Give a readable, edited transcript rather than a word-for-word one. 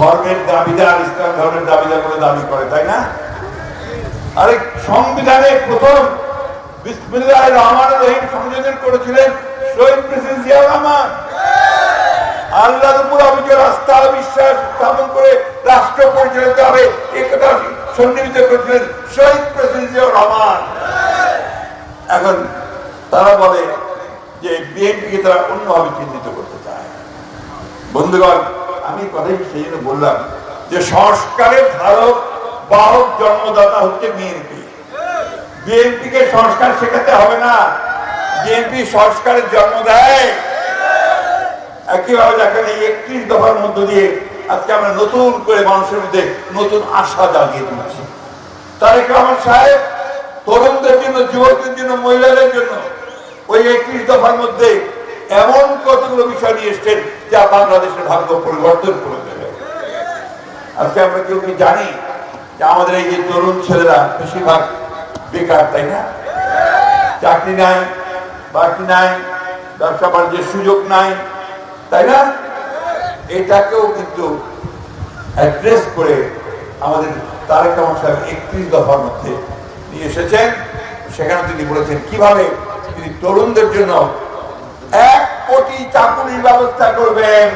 ধর্মের দাবিদার, ইসলাম ধর্মের দাবিদার বলে দাবি করে, তাই না? আরে সংবিধানে প্রথম বিসমিল্লাহির রহমানির রহিম সংযোজন করেছিলেন শহীদ প্রেসিডেন্ট জিয়াউর রহমান। আল্লাহর উপর অবিচল আস্থা বিশ্বাস স্থাপন করে রাষ্ট্র পরিচালিত হবে এই কথা সন্নিহিত করেছিলেন শহীদ প্রেসিডেন্ট জিয়াউর রহমান। এখন তারা বলে যে বিএনপিকে তারা অন্যভাবে চিহ্নিত করতে চায়। বন্ধুগণ, আমি কথাই সেই জন্য বললাম যে সংস্কারের ধারক বাহক জন্মদাতা হচ্ছে বিএনপি। বিএনপিকে সংস্কার শেখাতে হবে না, বিএনপি সংস্কারের জন্ম দেয়। একইভাবে দেখেন এই 31 দফার মধ্য দিয়ে আজকে আমরা নতুন করে মানুষের মধ্যে নতুন আশা জাগিয়ে দিচ্ছি। তারেক রহমান সাহেব তরুণদের জন্য, যুবকদের জন্য, মহিলাদের জন্য ওই 31 দফার মধ্যে এমন কতগুলো বিষয় নিয়ে এসছেন যা বাংলাদেশের ভাগ্য পরিবর্তন করে দেবে। আজকে আমরা কেউ কি জানি যে আমাদের এই যে তরুণ ছেলেরা বেশিরভাগ বেকার, তাই না? চাকরি নাই, বাকি নাই, ব্যবসা বাণিজ্যের সুযোগ নাই, তাই না? এটাকেও কিন্তু অ্যাড্রেস করে আমাদের তারেক রহমান সাহেব 31 দফার মধ্যে নিয়ে এসেছেন। সেখানে তিনি বলেছেন কিভাবে তিনি তরুণদের জন্য 1 কোটি চাকুরির ব্যবস্থা করবেন।